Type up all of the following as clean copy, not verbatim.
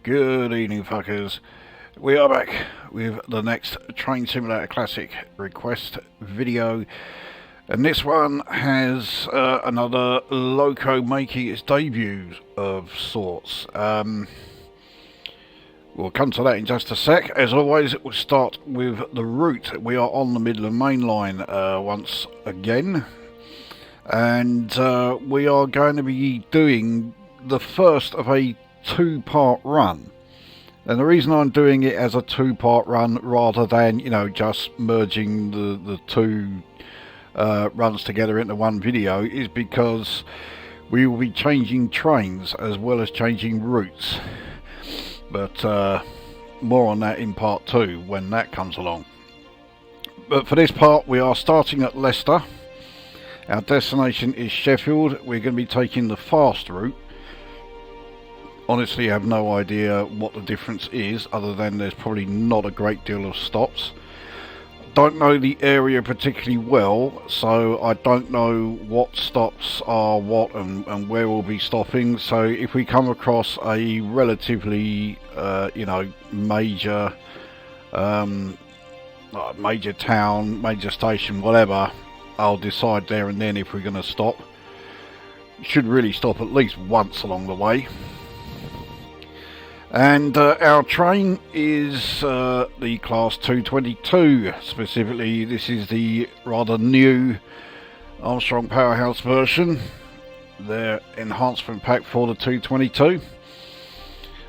Good evening, fuckers. We are back with the next Train Simulator Classic request video, and this one has another loco making its debut of sorts. We'll come to that in just a sec. As always, we'll start with the route. We are on the Midland Main Line once again, and we are going to be doing the first of a two-part run. And the reason I'm doing it as a two-part run rather than, you know, just merging the two runs together into one video is because we will be changing trains as well as changing routes. But more on that in part 2 when that comes along. But for this part, we are starting at Leicester. Our destination is Sheffield. We're going to be taking the fast route. Honestly, I have no idea what the difference is, other than there's probably not a great deal of stops. Don't know the area particularly well, so I don't know what stops are what and where we'll be stopping. So if we come across a relatively, you know, major town, major station, whatever, I'll decide there and then if we're going to stop. Should really stop at least once along the way. And our train is the Class 222. Specifically, this is the rather new Armstrong Powerhouse version, their enhancement pack for the 222.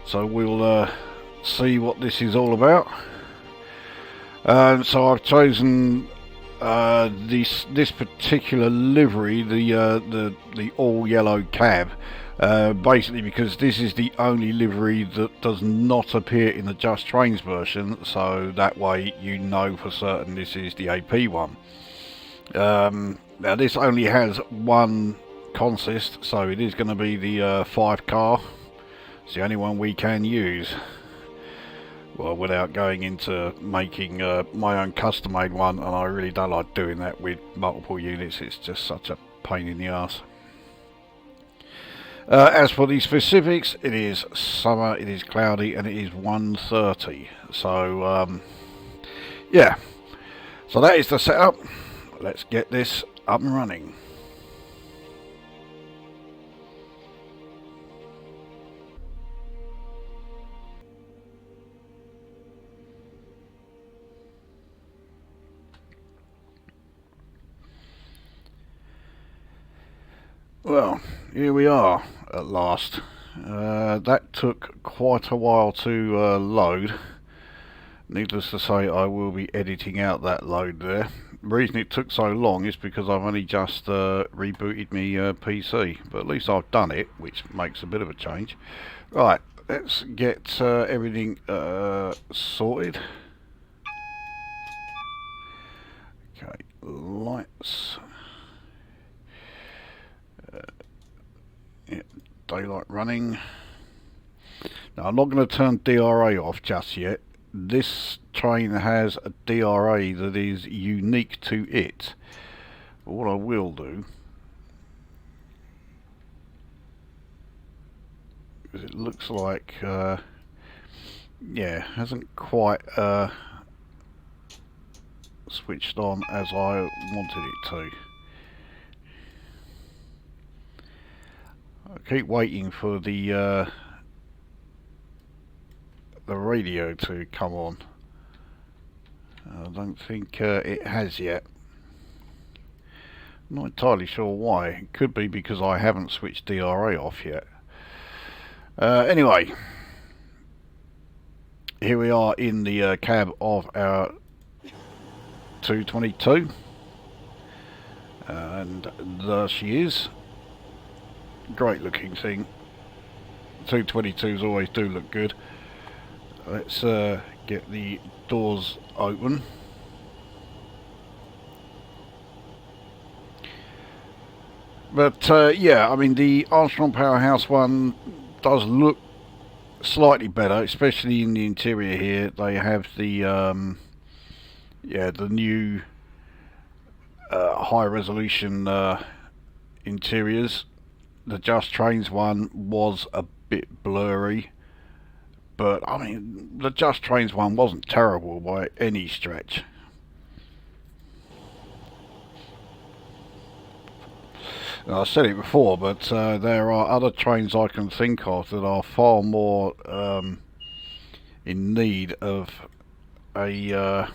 So we'll see what this is all about. So I've chosen this particular livery, the all yellow cab. Basically because this is the only livery that does not appear in the Just Trains version, so that way you know for certain this is the AP one. Now this only has one consist, so it is going to be the 5 car. It's the only one we can use. Well, without going into making my own custom made one, and I really don't like doing that with multiple units. It's just such a pain in the arse. As for the specifics, it is summer, it is cloudy, and it is 1:30. So, yeah. So that is the setup. Let's get this up and running. Well, here we are at last. That took quite a while to load. Needless to say, I will be editing out that load there. The reason it took so long is because I've only just rebooted me PC, but at least I've done it, which makes a bit of a change. Right, let's get everything sorted. Okay, lights. Yeah, daylight running. Now I'm not going to turn DRA off just yet. This train has a DRA that is unique to it. But what I will do, because it looks like yeah, hasn't quite switched on as I wanted it to. I keep waiting for the radio to come on. I don't think it has yet. I'm not entirely sure why. It could be because I haven't switched DRA off yet. Anyway, here we are in the cab of our 222, and there she is. Great looking thing. 222s always do look good. Let's get the doors open. But yeah, I mean the Armstrong Powerhouse one does look slightly better, especially in the interior here. They have the yeah, the new high resolution interiors. The Just Trains one was a bit blurry, but I mean, the Just Trains one wasn't terrible by any stretch. I said it before, but there are other trains I can think of that are far more in need of a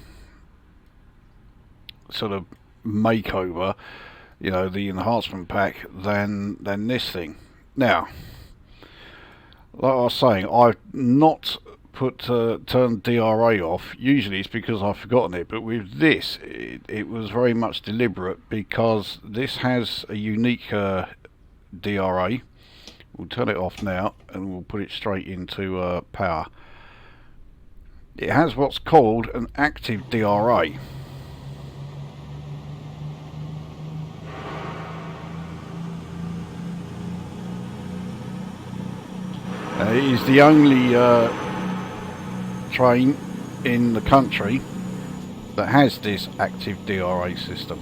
sort of makeover, you know, the enhancement pack, than this thing. Now, like I was saying, I've not turned DRA off. Usually it's because I've forgotten it, but with this it was very much deliberate, because this has a unique DRA. We'll turn it off now and we'll put it straight into power. It has what's called an active DRA. It is the only train in the country that has this active DRA system.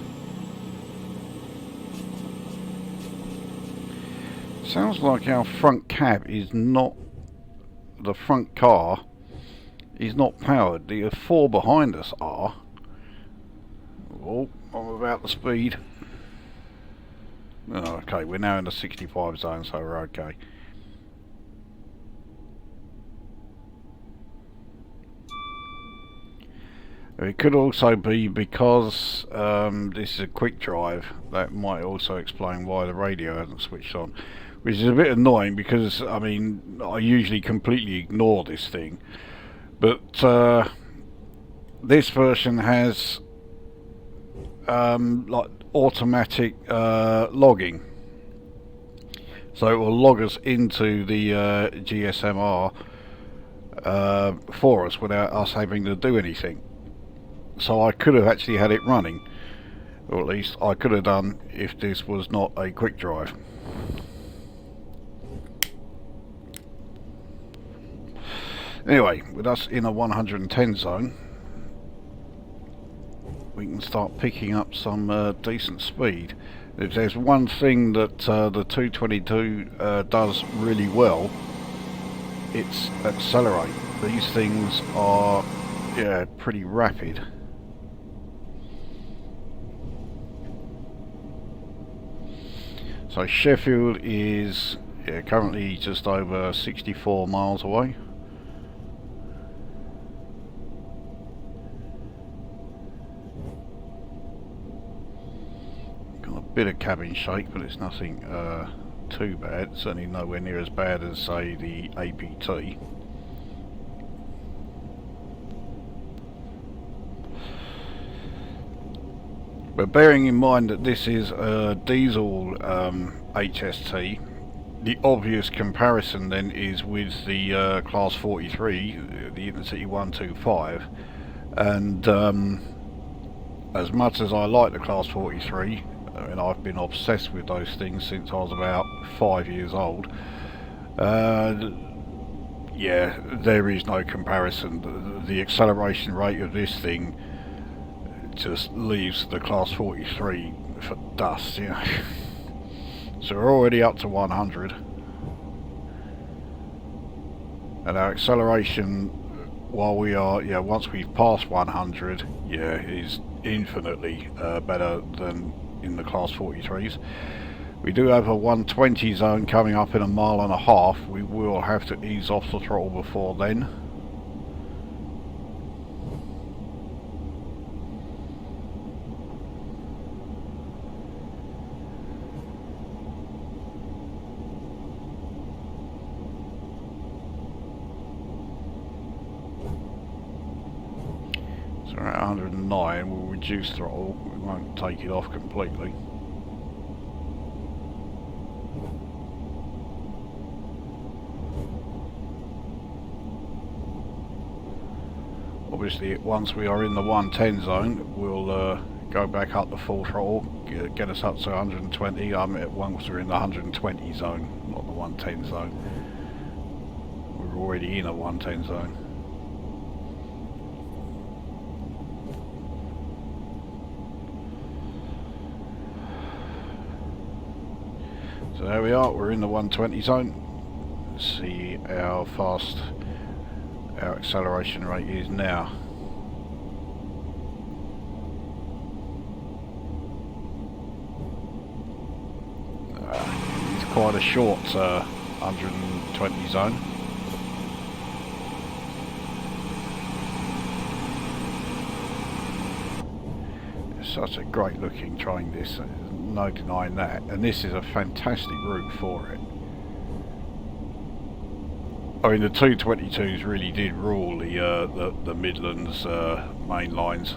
Sounds like our front cab is not, the front car is not powered. The four behind us are. Oh, I'm about the speed. Oh, okay, we're now in the 65 zone, so we're okay. It could also be because this is a quick drive. That might also explain why the radio hasn't switched on, which is a bit annoying, because I mean, I usually completely ignore this thing, but this version has like automatic logging, so it will log us into the GSMR for us without us having to do anything. So I could have actually had it running, or at least I could have done if this was not a quick drive. Anyway, with us in a 110 zone, we can start picking up some decent speed. If there's one thing that the 222 does really well, it's accelerate. These things are, yeah, pretty rapid. So Sheffield is currently just over 64 miles away. Got a bit of cabin shake, but it's nothing too bad. Certainly nowhere near as bad as, say, the APT. But bearing in mind that this is a diesel HST, the obvious comparison then is with the Class 43, the Intercity 125, and as much as I like the Class 43, I mean, I've been obsessed with those things since I was about 5 years old. Yeah, there is no comparison. The acceleration rate of this thing just leaves the Class 43 for dust, you know. So we're already up to 100, and our acceleration, while we are, yeah, once we've passed 100, yeah, is infinitely better than in the Class 43s. We do have a 120 zone coming up in a mile and a half. We will have to ease off the throttle before then. So we're at 109, we'll reduce throttle, we won't take it off completely. Obviously, once we are in the 110 zone, we'll go back up the full throttle, get us up to 120. Once we're in the 120 zone, not the 110 zone. We're already in a 110 zone. So there we are, we're in the 120 zone. Let's see how fast our acceleration rate is now. It's quite a short 120 zone. It's such a great looking train, this, no denying that, and this is a fantastic route for it. I mean, the 222s really did rule the Midlands main lines.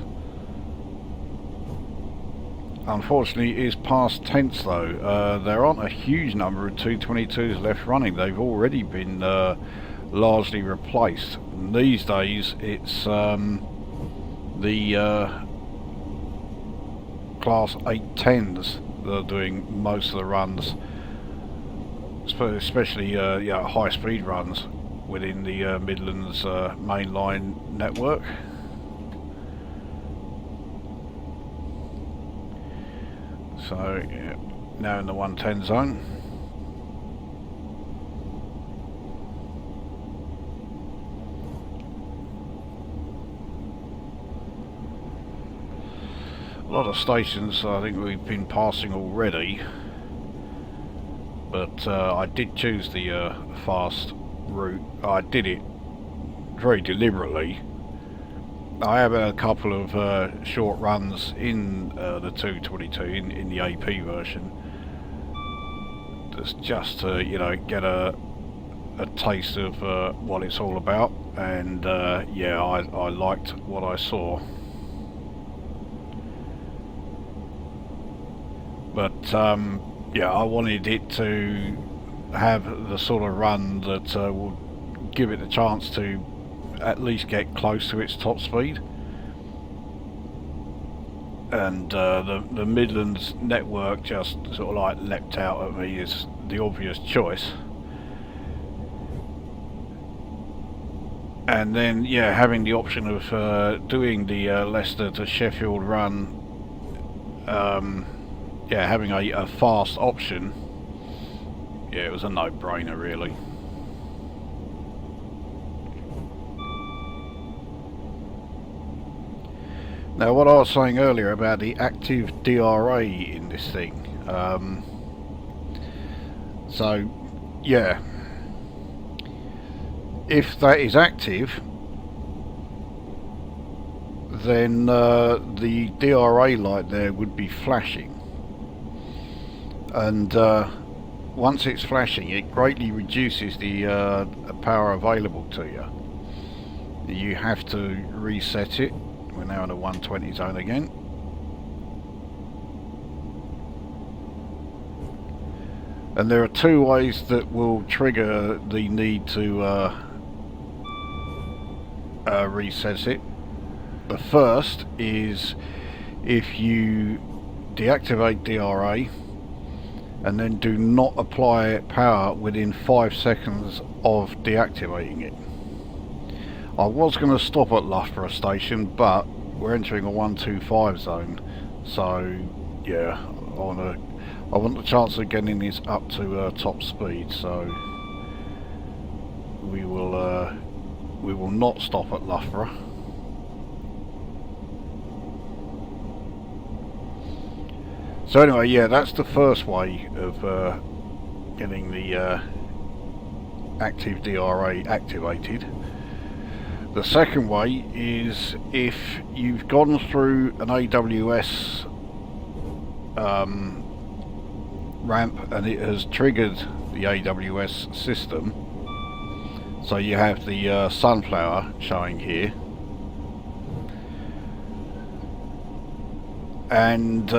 Unfortunately, it is past tense though. There aren't a huge number of 222s left running. They've already been largely replaced. And these days, it's the Class 810s that are doing most of the runs, especially high-speed runs within the Midlands main line network. So yeah, now in the 110 zone. A lot of stations I think we've been passing already, but I did choose the fast route. I did it very deliberately. I have a couple of short runs in the 222 in the AP version, just to get a taste of what it's all about, and yeah, I liked what I saw. But yeah, I wanted it to have the sort of run that will give it a chance to at least get close to its top speed. And the Midlands network just sort of like leapt out at me as the obvious choice. And then yeah, having the option of doing the Leicester to Sheffield run, yeah, having a fast option, yeah, it was a no-brainer really. Now, what I was saying earlier about the active DRA in this thing, so yeah, if that is active, then the DRA light there would be flashing, and once it's flashing, it greatly reduces the power available to you. You have to reset it. We're now in a 120 zone again. And there are two ways that will trigger the need to reset it. The first is if you deactivate DRA and then do not apply power within 5 seconds of deactivating it. I was going to stop at Loughborough station, but we're entering a 125 zone, so yeah, I want the chance of getting this up to top speed, so we will not stop at Loughborough. So anyway, yeah, that's the first way of getting the active DRA activated. The second way is if you've gone through an AWS ramp and it has triggered the AWS system, so you have the sunflower showing here, and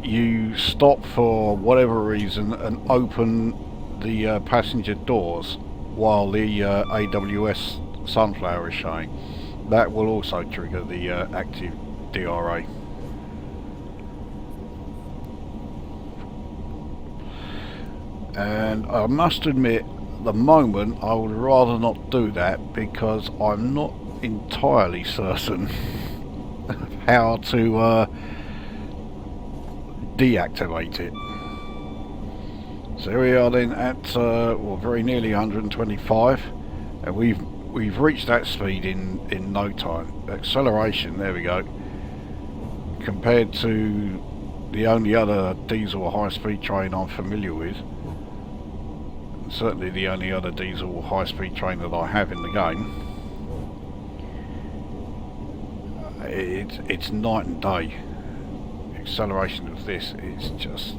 you stop for whatever reason and open the passenger doors while the AWS sunflower is showing, that will also trigger the active DRA. And I must admit, at the moment I would rather not do that because I'm not entirely certain how to deactivate it. So here we are then at well, very nearly 125, and we've we've reached that speed in no time. Acceleration, there we go. Compared to the only other diesel high-speed train I'm familiar with, certainly the only other diesel high-speed train that I have in the game, it's night and day. Acceleration of this is just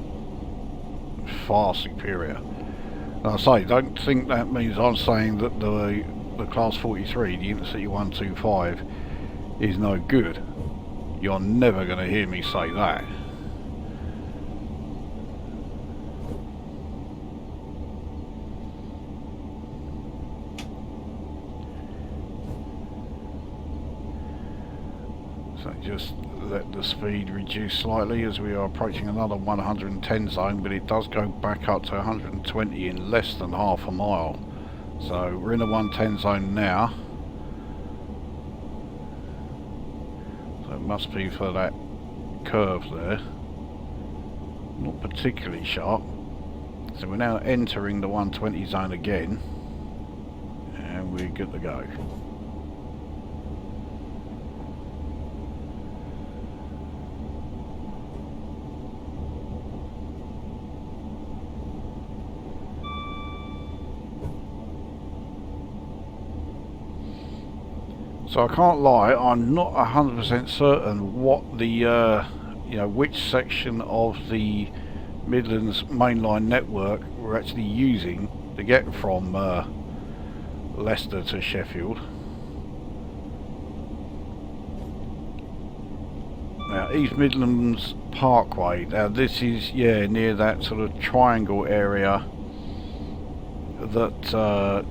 far superior. And I say, don't think that means I'm saying that the Class 43, the Intercity 125, is no good. You're never going to hear me say that. So just let the speed reduce slightly as we are approaching another 110 zone, but it does go back up to 120 in less than half a mile. So we're in the 110 zone now. So it must be for that curve there. Not particularly sharp. So we're now entering the 120 zone again, and we're good to go. So I can't lie, I'm not 100% certain what the, you know, which section of the Midlands Main Line network we're actually using to get from Leicester to Sheffield. Now, East Midlands Parkway, now this is, yeah, near that sort of triangle area that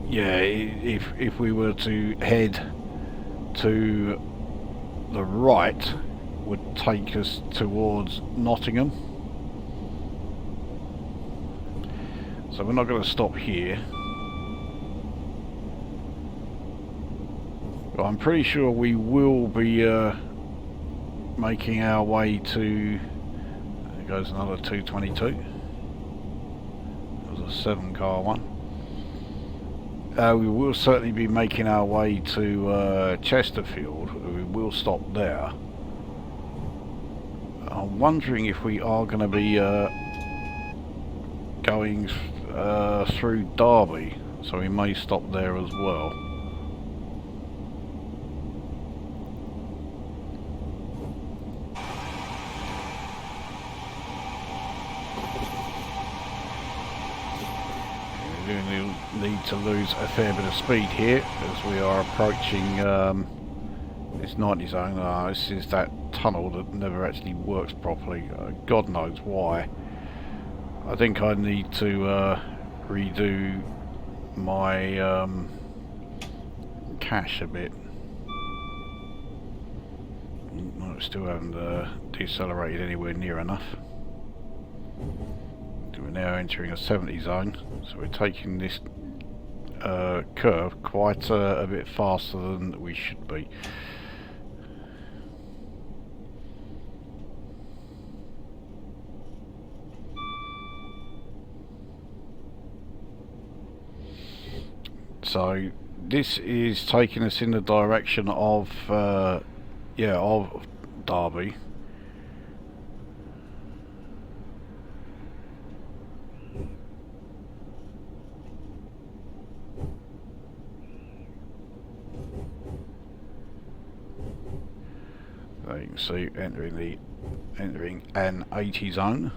yeah, if we were to head to the right, would take us towards Nottingham. So we're not going to stop here. But I'm pretty sure we will be making our way to, there goes another 222. That was a 7-car one. We will certainly be making our way to Chesterfield. We will stop there. I'm wondering if we are going to be going through Derby, so we may stop there as well. We do need to lose a fair bit of speed here as we are approaching this 90 zone. This is that tunnel that never actually works properly. God knows why. I think I need to redo my cache a bit. No, still haven't decelerated anywhere near enough. We're now entering a 70 zone, so we're taking this curve quite a bit faster than we should be. So this is taking us in the direction of yeah, of Derby. So you can see entering an 80 zone.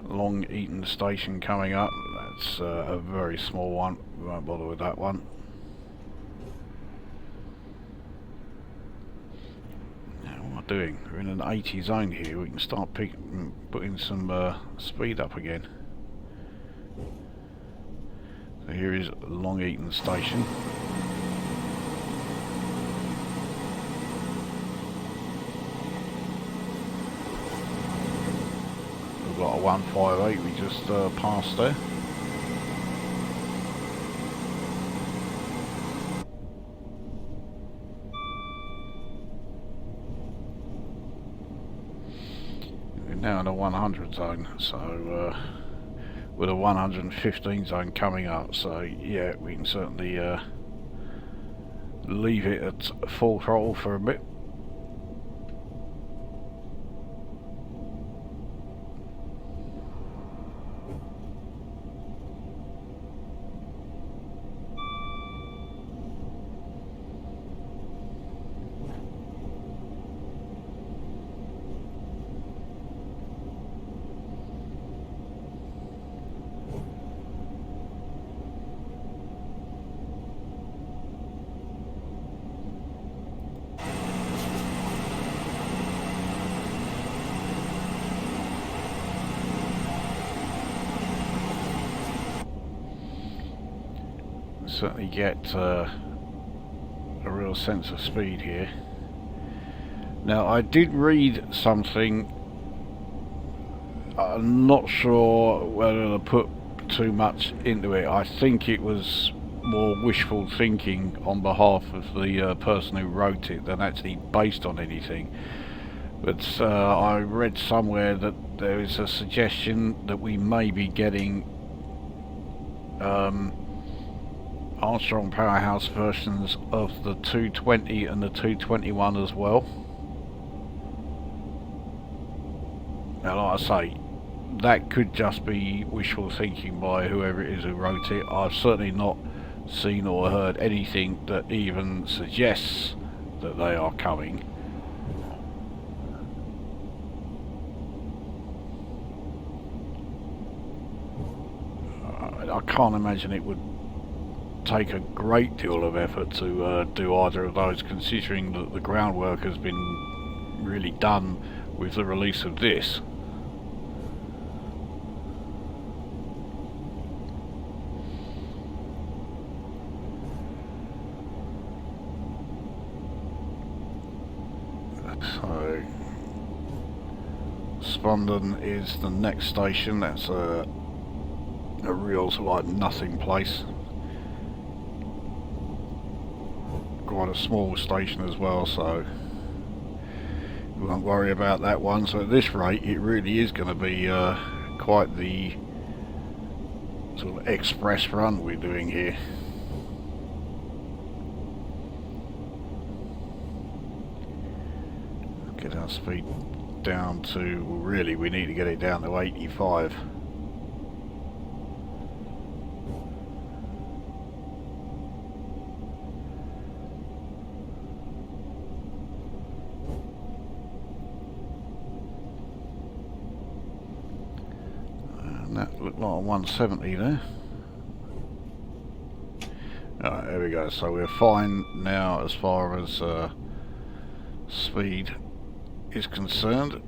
Long Eaton station coming up. That's a very small one. We won't bother with that one. Now what am I doing? We're in an 80 zone here. We can start putting some speed up again. So here is Long Eaton station. Got a 158 we just passed there. We're now in a 100 zone, so with a 115 zone coming up, so yeah, we can certainly leave it at full throttle for a bit. Certainly get a real sense of speed here. Now, I did read something, I'm not sure whether to put too much into it. I think it was more wishful thinking on behalf of the person who wrote it than actually based on anything. But I read somewhere that there is a suggestion that we may be getting Armstrong Powerhouse versions of the 220 and the 221 as well. Now, like I say, that could just be wishful thinking by whoever it is who wrote it. I've certainly not seen or heard anything that even suggests that they are coming. I can't imagine it would take a great deal of effort to do either of those, considering that the groundwork has been really done with the release of this. So Spondon is the next station. That's a real like nothing place. Quite a small station as well, so we won't worry about that one. So at this rate, it really is going to be quite the sort of express run we're doing here. Get our speed down to, well, really we need to get it down to 85. That looked like 170 there. Alright, there we go. So we're fine now as far as speed is concerned.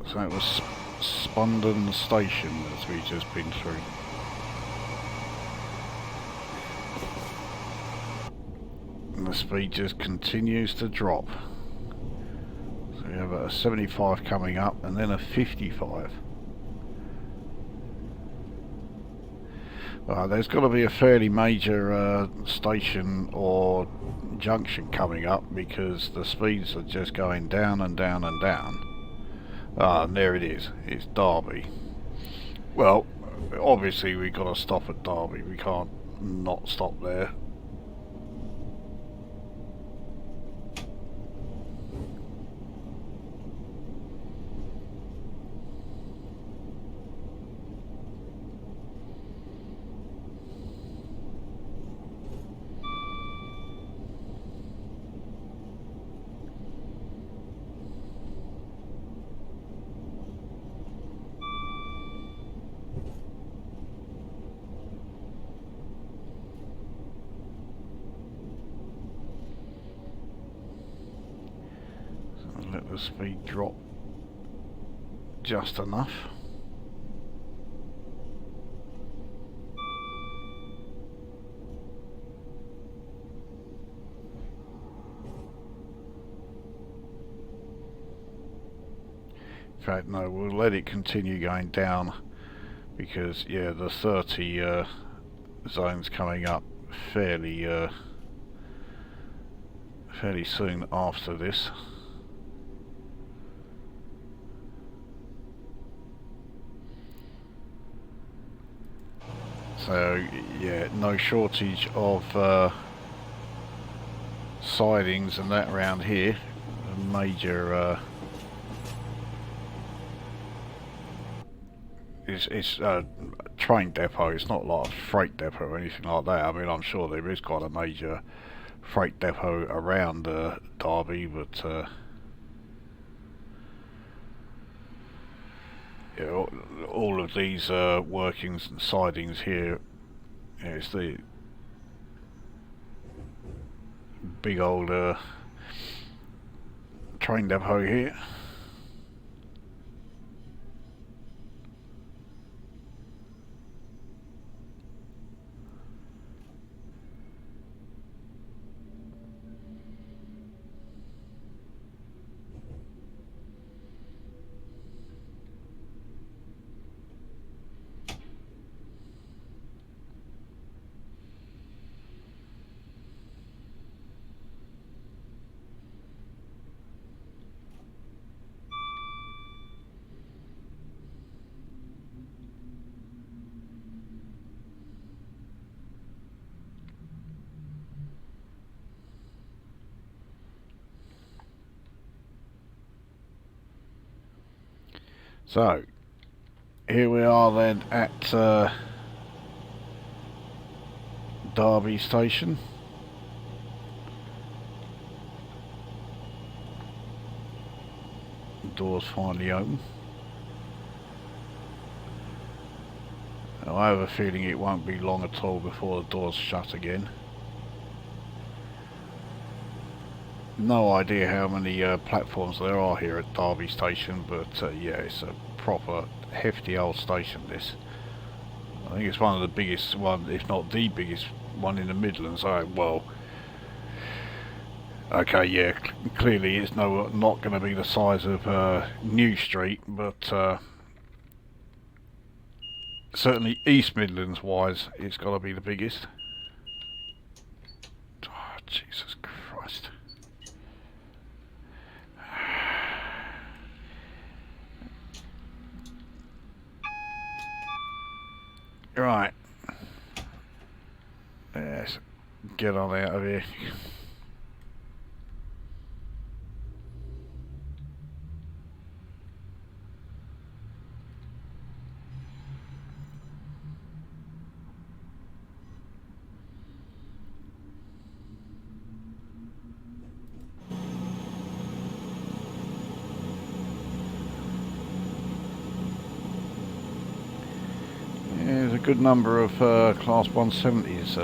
So it was Spondon Station as we've just been through. And the speed just continues to drop. So we have a 75 coming up and then a 55. There's got to be a fairly major station or junction coming up, because the speeds are just going down and down and down. And there it is. It's Derby. Well, obviously we've got to stop at Derby. We can't not stop there. Let the speed drop just enough. In fact, no, we'll let it continue going down, because yeah, the 30 zone's coming up fairly soon after this. So yeah, no shortage of sidings and that around here. A major it's a train depot. It's not like a freight depot or anything like that. I mean, I'm sure there is quite a major freight depot around Derby, but yeah, all of these workings and sidings here, yeah, it's the big old train depot here. So here we are then at Derby station. The doors finally open. I have a feeling it won't be long at all before the doors shut again. No idea how many platforms there are here at Derby station, but yeah, it's a proper hefty old station, this. I think it's one of the biggest one, if not the biggest one in the Midlands. Well, okay, yeah, clearly it's not going to be the size of New Street, but certainly East Midlands wise, it's got to be the biggest. Oh, Jesus Christ. Right. Let's get on out of here. There's a good number of Class 170s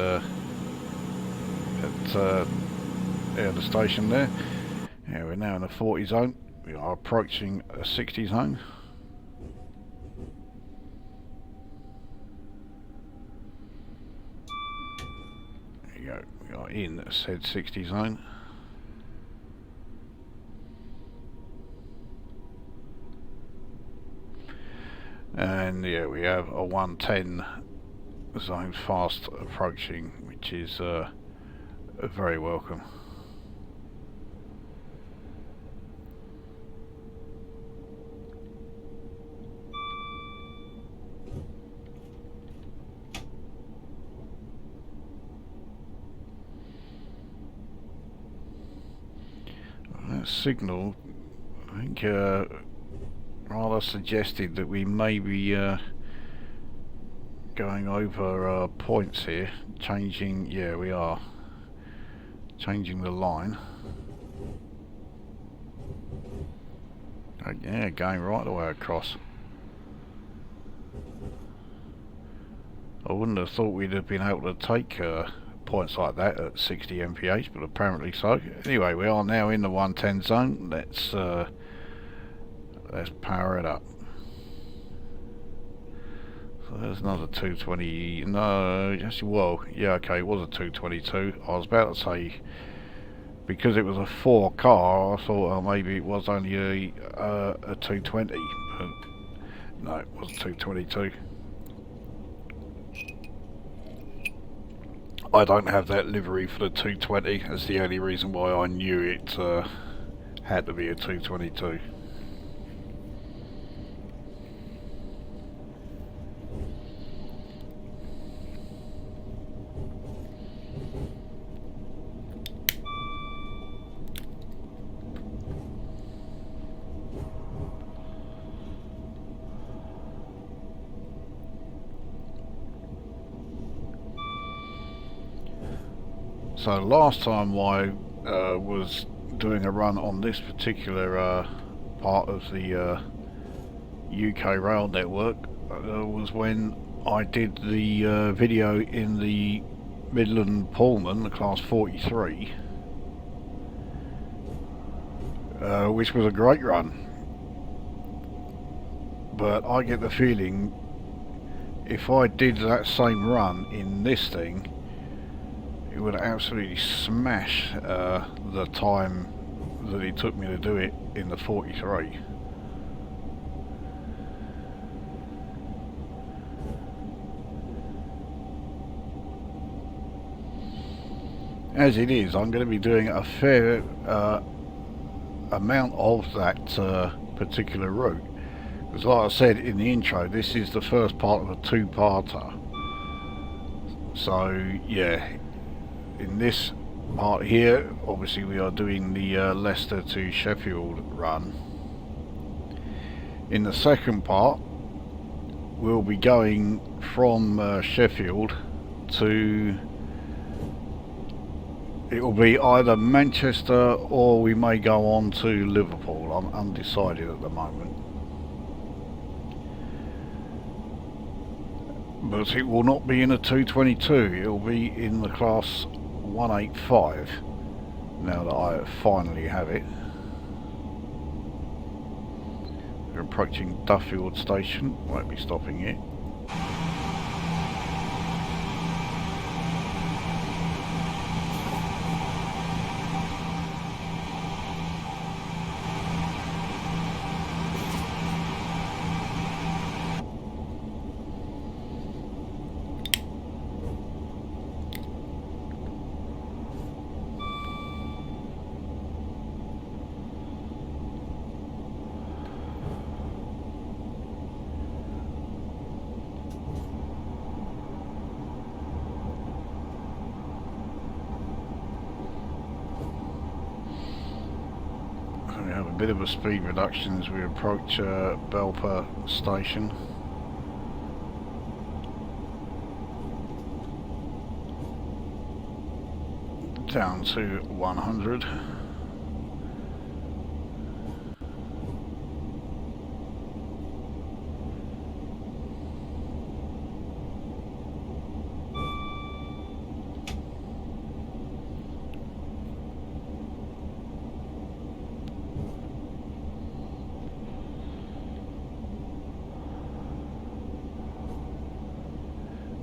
at the station there. Yeah, we're now in the 40 zone. We are approaching a 60 zone. There you go. We are in said 60 zone. And yeah, we have a 110 zone fast approaching, which is very welcome. That signal, I think, rather suggested that we may be going over points here, changing, yeah, we are changing the line. Yeah, going right the way across. I wouldn't have thought we'd have been able to take points like that at 60 mph, but apparently so. Anyway, we are now in the 110 zone. Let's power it up. So there's another 220. No, actually, well, yeah, okay, it was a 222. I was about to say, because it was a 4 car, I thought maybe it was only a 220, but no, it was a 222. I don't have that livery for the 220. That's the only reason why I knew it had to be a 222. So last time I was doing a run on this particular part of the UK rail network was when I did the video in the Midland Pullman, the class 43, which was a great run. But I get the feeling if I did that same run in this thing, it would absolutely smash the time that it took me to do it in the 43. As it is, I'm going to be doing a fair amount of that particular route. Because like I said in the intro, this is the first part of a two-parter. So yeah, in this part here, obviously we are doing the Leicester to Sheffield run. In the second part, we'll be going from Sheffield to... it will be either Manchester or we may go on to Liverpool. I'm undecided at the moment. But it will not be in a 222, it will be in the class 185, now that I finally have it. We're approaching Duffield station, won't be stopping it. We have a bit of a speed reduction as we approach Belper station. Down to 100.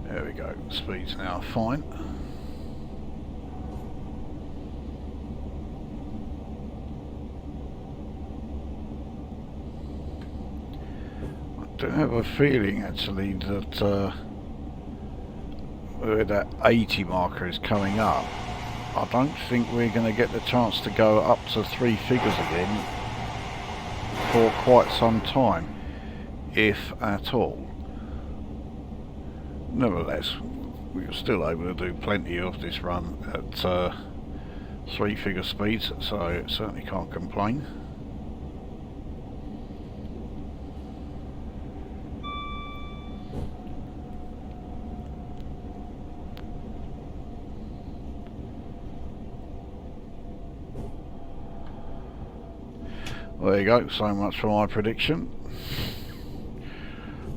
There we go, speed's now fine. I do have a feeling actually that where that 80 marker is coming up, I don't think we're going to get the chance to go up to 3 figures again for quite some time, if at all. Nevertheless, we are still able to do plenty of this run at 3-figure speeds, so certainly can't complain. Well, there you go, so much for my prediction.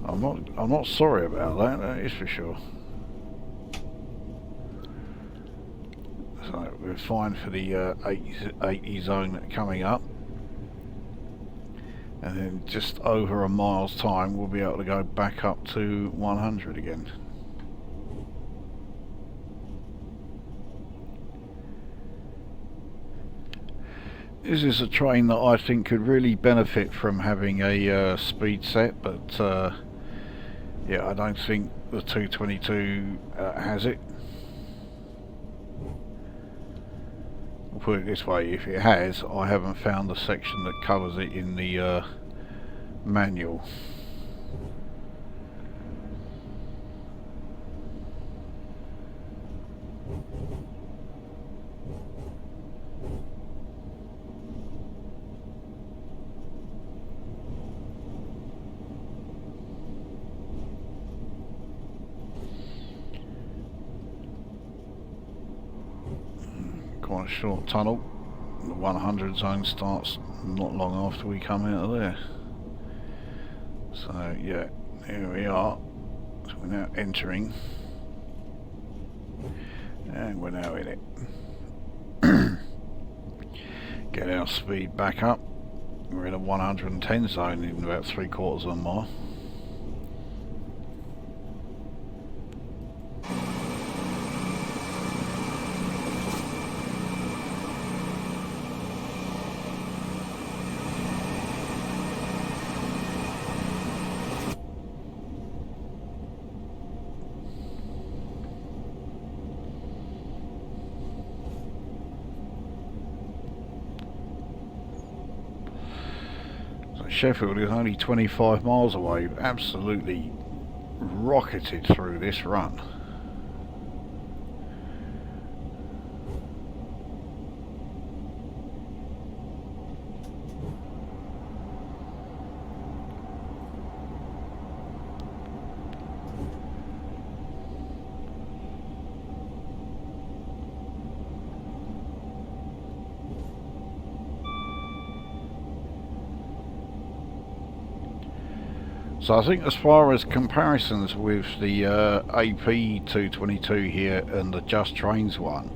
I'm not sorry about that, that is for sure. So we're fine for the 80 zone coming up. And then just over a mile's time we'll be able to go back up to 100 again. This is a train that I think could really benefit from having a speed set, but yeah, I don't think the 222 has it. I'll put it this way, if it has, I haven't found the section that covers it in the manual. quite a short tunnel. The 100 zone starts not long after we come out of there. So yeah, here we are. So we're now entering, and we're now in it. Get our speed back up. We're in a 110 zone in about 3/4 of a mile. Sheffield is only 25 miles away. Absolutely rocketed through this run. So I think as far as comparisons with the AP 222 here and the Just Trains one,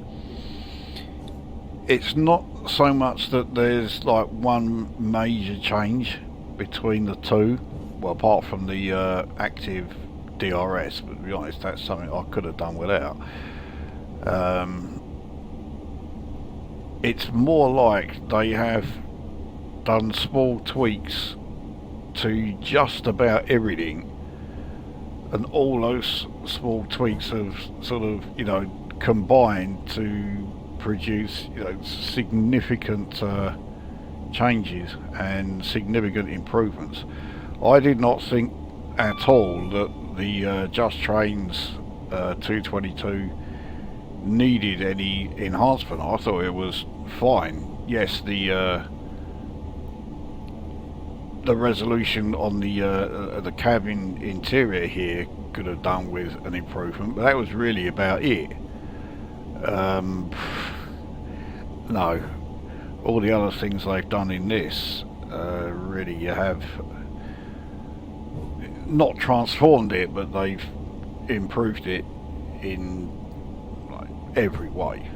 it's not so much that there's like one major change between the two, well apart from the active DRS, but to be honest that's something I could have done without. It's more like they have done small tweaks to just about everything, and all those small tweaks have sort of, you know, combined to produce, you know, significant changes and significant improvements. I did not think at all that the Just Trains 222 needed any enhancement. I thought it was fine. Yes, the resolution on the cabin interior here could have done with an improvement, but that was really about it. No, all the other things they've done in this really have not transformed it, but they've improved it in like every way.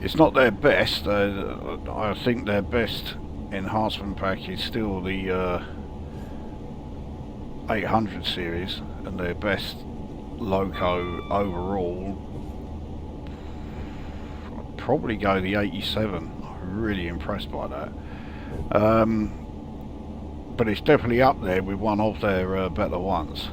It's not their best. I think their best enhancement pack is still the 800 series, and their best loco overall, I'd probably go the 87. I'm really impressed by that. But it's definitely up there with one of their better ones.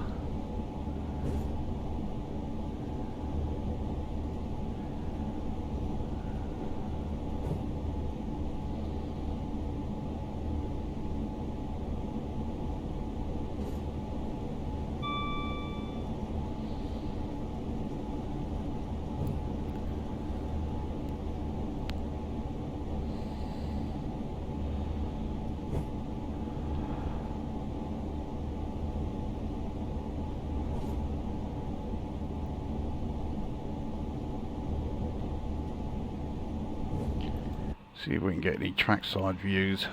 See if we can get any trackside views.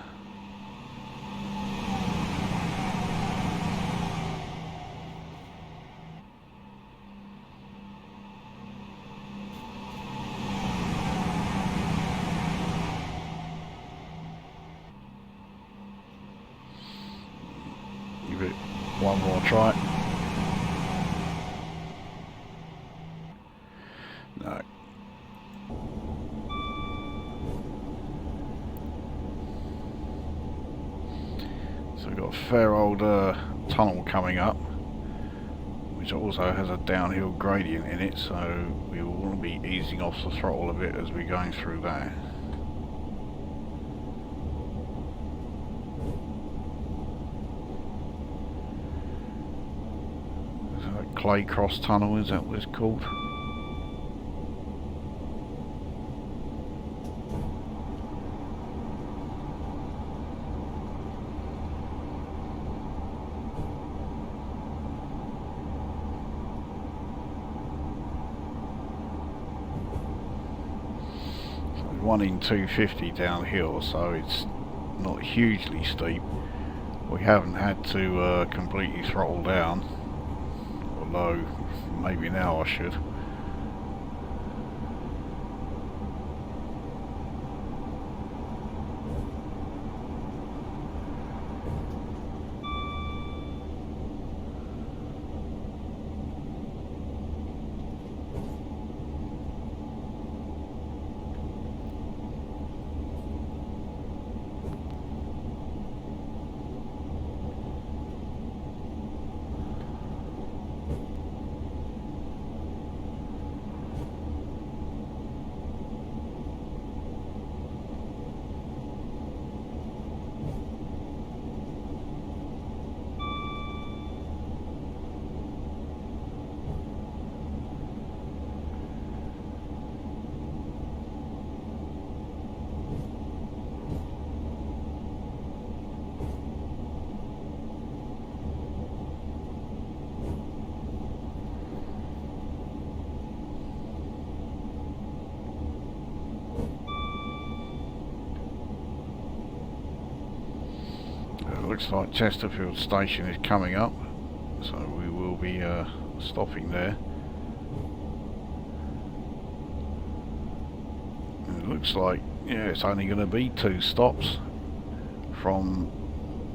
Give it one more try. No. So we've got a fair old tunnel coming up, which also has a downhill gradient in it, so we will want to be easing off the throttle a bit as we're going through that. Is that Clay Cross Tunnel, is that what it's called? 1 in 250 downhill, so it's not hugely steep. We haven't had to completely throttle down, although maybe now I should. Looks like Chesterfield station is coming up, so we will be stopping there. And it looks like, yeah, it's only going to be 2 stops from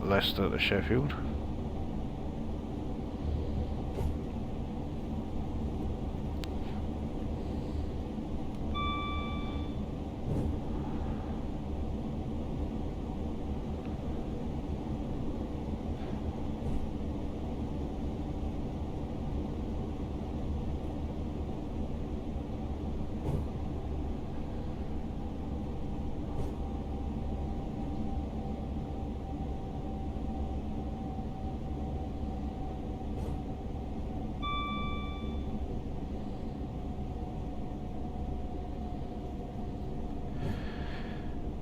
Leicester to Sheffield.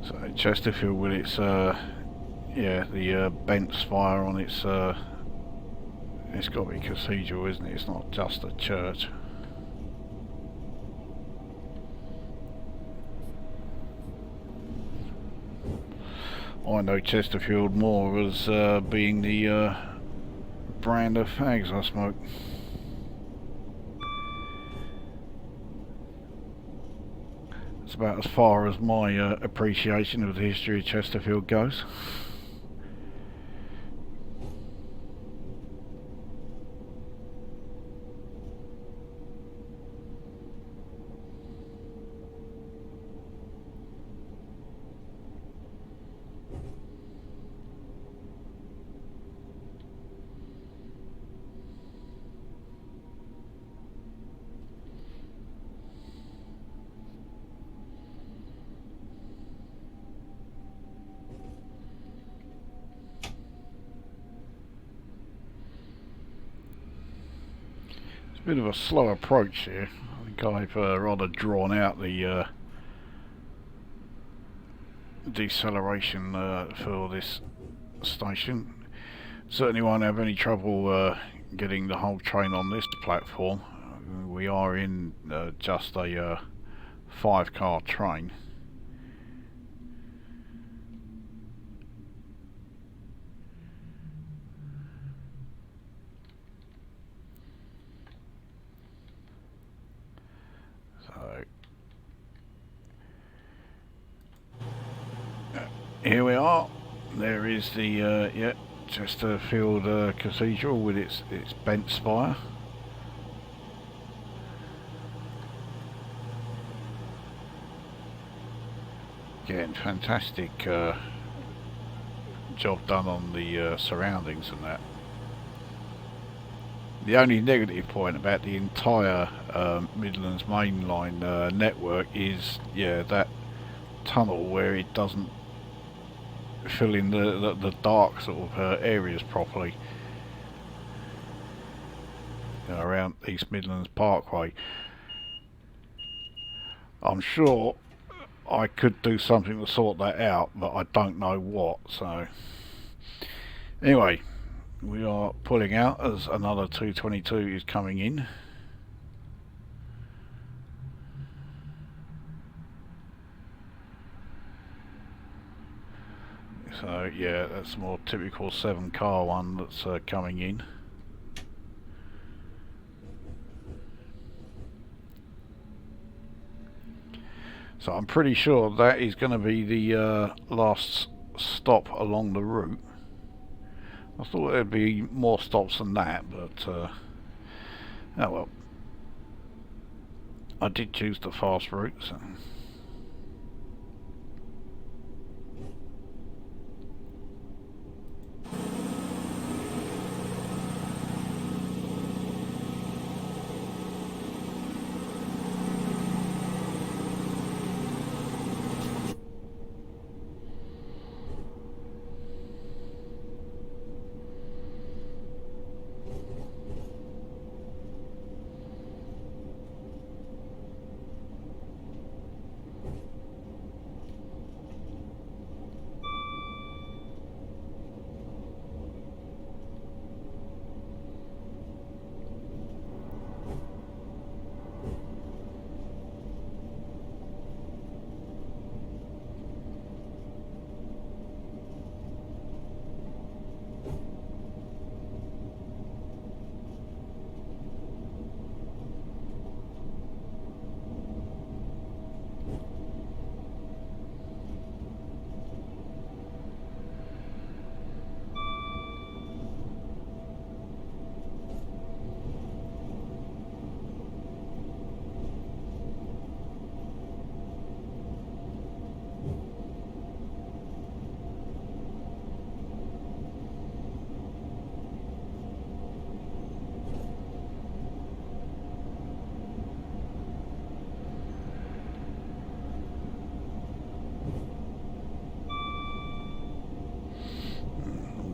So Chesterfield with its yeah, the bent spire on its it's got to be cathedral, isn't it? It's not just a church. I know Chesterfield more as being the brand of fags I smoke. It's about as far as my appreciation of the history of Chesterfield goes. Bit of a slow approach here. I think I've rather drawn out the deceleration for this station. Certainly won't have any trouble getting the whole train on this platform. We are in just a 5-car train. Here we are. There is the yeah, Chesterfield Cathedral with its bent spire. Again, fantastic job done on the surroundings and that. The only negative point about the entire Midlands Main Line network is, yeah, that tunnel where it doesn't fill in the dark sort of areas properly, you know, around East Midlands Parkway. I'm sure I could do something to sort that out, but I don't know what. So anyway, we are pulling out as another 222 is coming in. So yeah, that's a more typical 7-car one that's coming in. So I'm pretty sure that is going to be the last stop along the route. I thought there'd be more stops than that, but oh well. I did choose the fast route, so.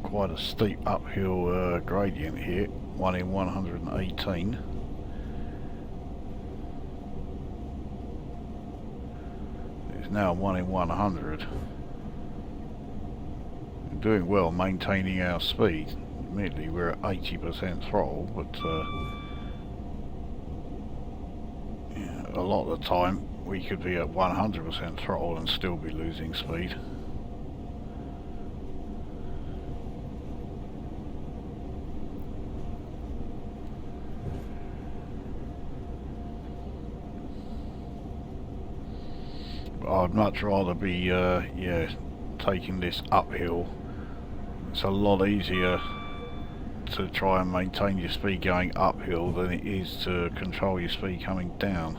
Quite a steep uphill gradient here, 1 in 118. It's now 1 in 100. We're doing well maintaining our speed. Admittedly we're at 80% throttle, but yeah, a lot of the time we could be at 100% throttle and still be losing speed. I'd much rather be yeah, taking this uphill. It's a lot easier to try and maintain your speed going uphill than it is to control your speed coming down.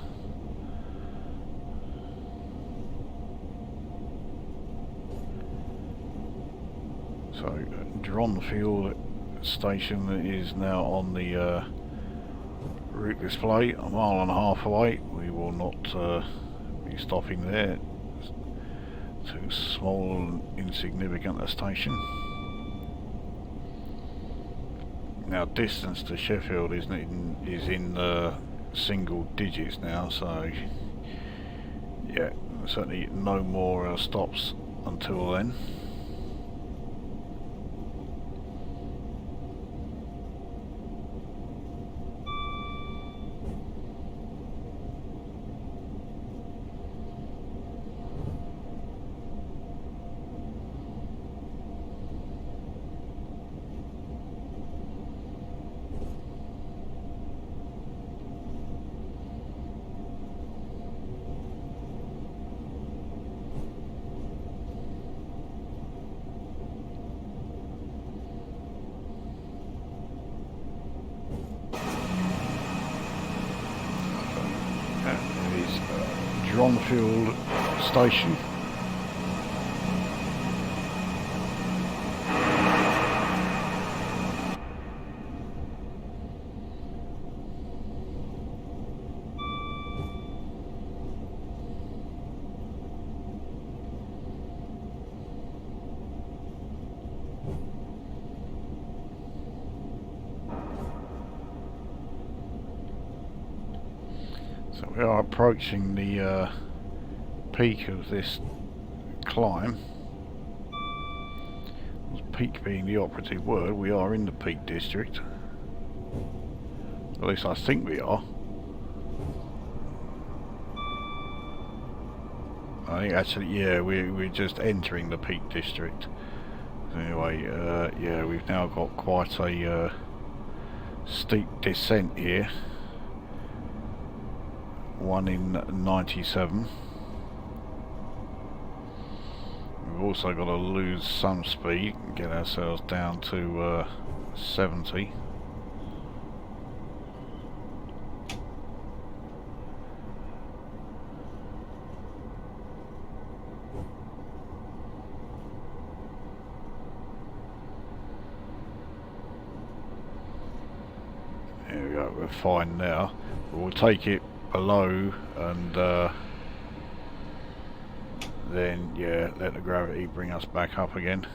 So Dronfield station is now on the route display, a mile and a half away. We will not be stopping there. It's too small and insignificant a station. Now distance to Sheffield is in single digits now, so yeah, certainly no more stops until then. Dronfield station. So we are approaching the peak of this climb. Peak being the operative word, we are in the Peak District. At least I think we are. I think actually, yeah, we're just entering the Peak District. Anyway, yeah, we've now got quite a steep descent here. One in 97. We've also got to lose some speed and get ourselves down to 70. There we go, we're fine now. We'll take it below and then, yeah, let the gravity bring us back up again.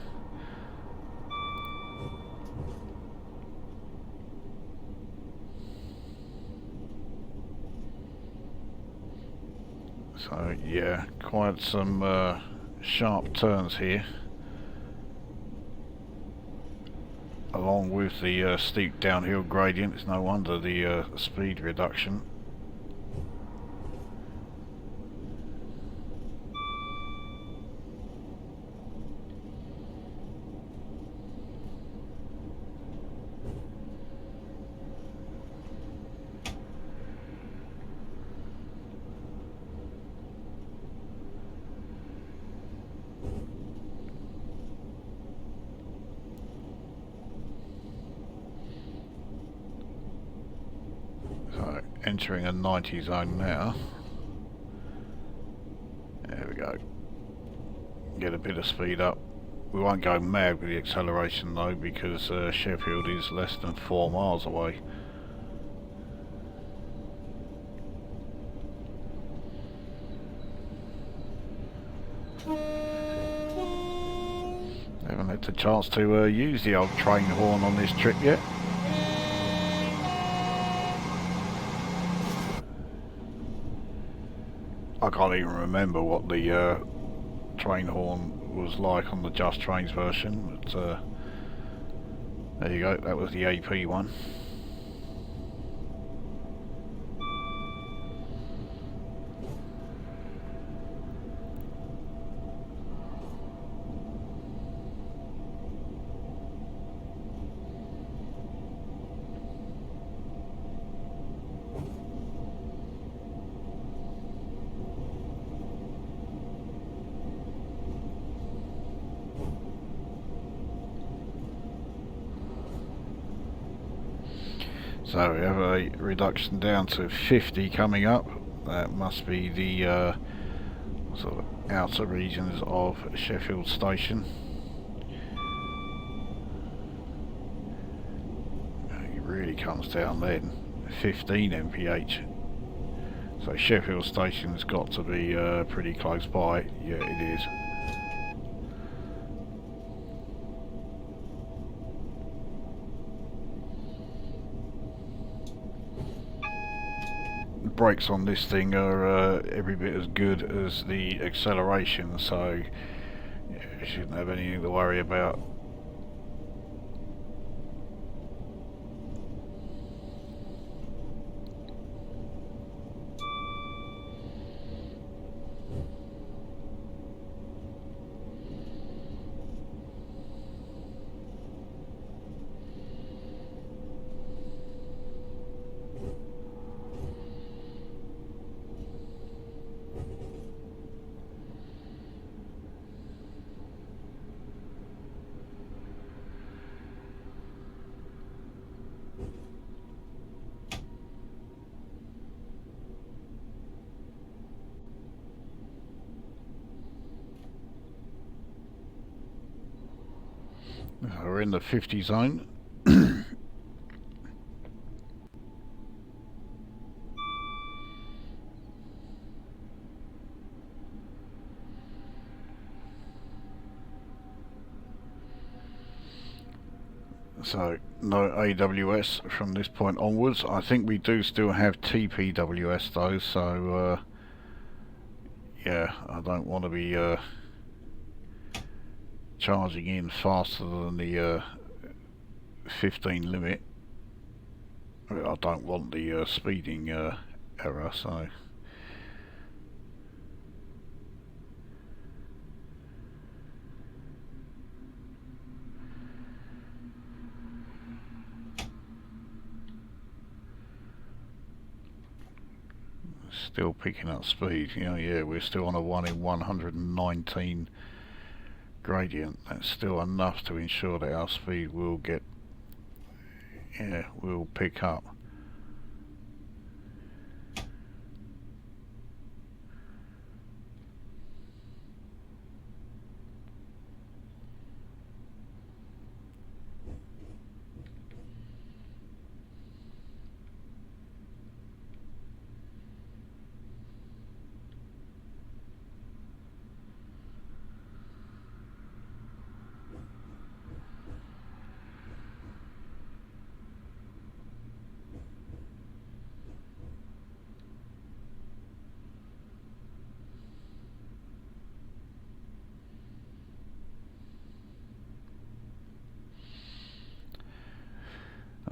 So, yeah, quite some sharp turns here, along with the steep downhill gradient. It's no wonder the speed reduction. Entering a 90 zone now. There we go. Get a bit of speed up. We won't go mad with the acceleration though, because Sheffield is less than 4 miles away. Haven't had the chance to use the old train horn on this trip yet. I can't even remember what the train horn was like on the Just Trains version, but there you go, that was the AP one. So we have a reduction down to 50 coming up. That must be the sort of outer regions of Sheffield Station. It really comes down then, 15 mph. So Sheffield Station's got to be pretty close by. Yeah, it is. Brakes on this thing are every bit as good as the acceleration, so yeah, you shouldn't have anything to worry about. We're in the 50 zone. So no AWS from this point onwards. I think we do still have TPWS though, so yeah, I don't want to be charging in faster than the 15 limit. I don't want the speeding error, so Still picking up speed. You know, yeah, we're still on a 1 in 119 gradient. That's still enough to ensure that our speed will get, yeah, will pick up.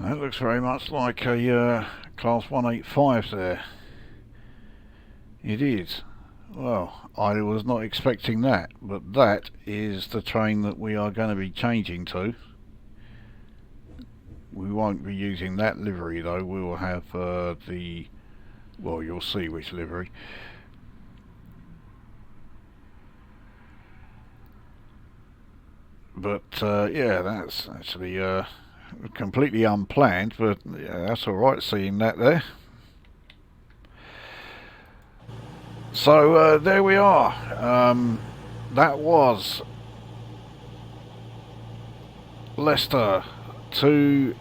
That looks very much like a Class 185 there. It is. Well, I was not expecting that, but that is the train that we are going to be changing to. We won't be using that livery though, we will have the... well, you'll see which livery. But yeah, that's actually completely unplanned, but yeah, that's alright seeing that there. So there we are. That was Leicester to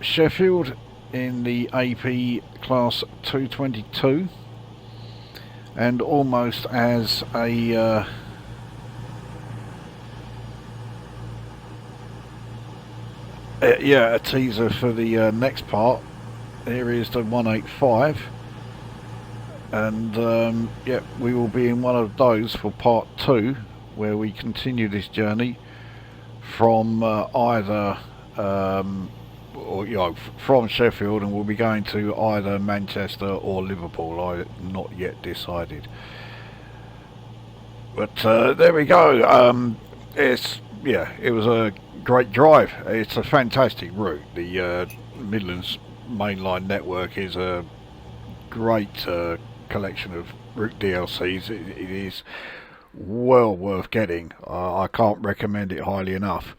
Sheffield in the AP Class 222, and almost as a yeah, a teaser for the next part. Here is the 185, and yeah, we will be in one of those for part 2, where we continue this journey from either or, you know, from Sheffield, and we'll be going to either Manchester or Liverpool. I'm not yet decided, but there we go. It's, yeah, it was a great drive. It's a fantastic route. The Midlands Main Line network is a great collection of route DLCs. It is well worth getting. I can't recommend it highly enough.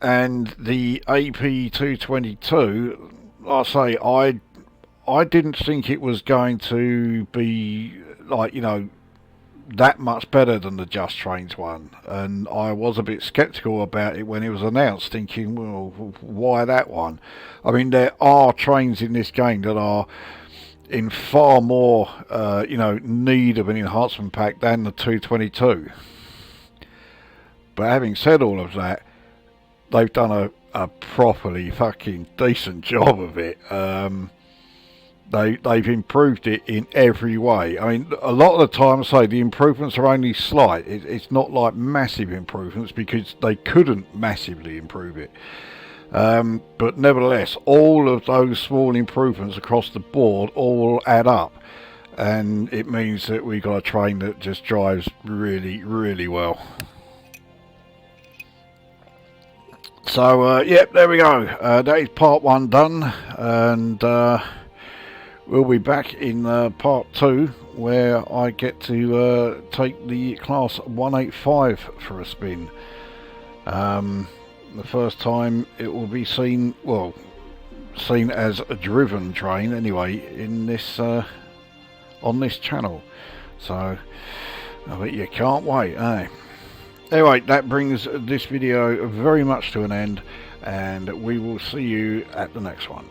And the AP 222, I say, I didn't think it was going to be, like, you know, that much better than the Just Trains one, and I was a bit sceptical about it when it was announced, thinking, well, why that one? I mean, there are trains in this game that are in far more you know, need of an enhancement pack than the 222. But having said all of that, they've done a properly fucking decent job of it. They've improved it in every way. I mean, a lot of the time, say, the improvements are only slight. It's not like massive improvements, because they couldn't massively improve it. But nevertheless, all of those small improvements across the board all add up, and it means that we've got a train that just drives really, really well. So, yep, there we go. That is part 1 done, and we'll be back in part 2, where I get to take the Class 185 for a spin. The first time it will be seen, well, seen as a driven train anyway, in this on this channel. So I bet you can't wait, eh? Anyway, that brings this video very much to an end, and we will see you at the next one.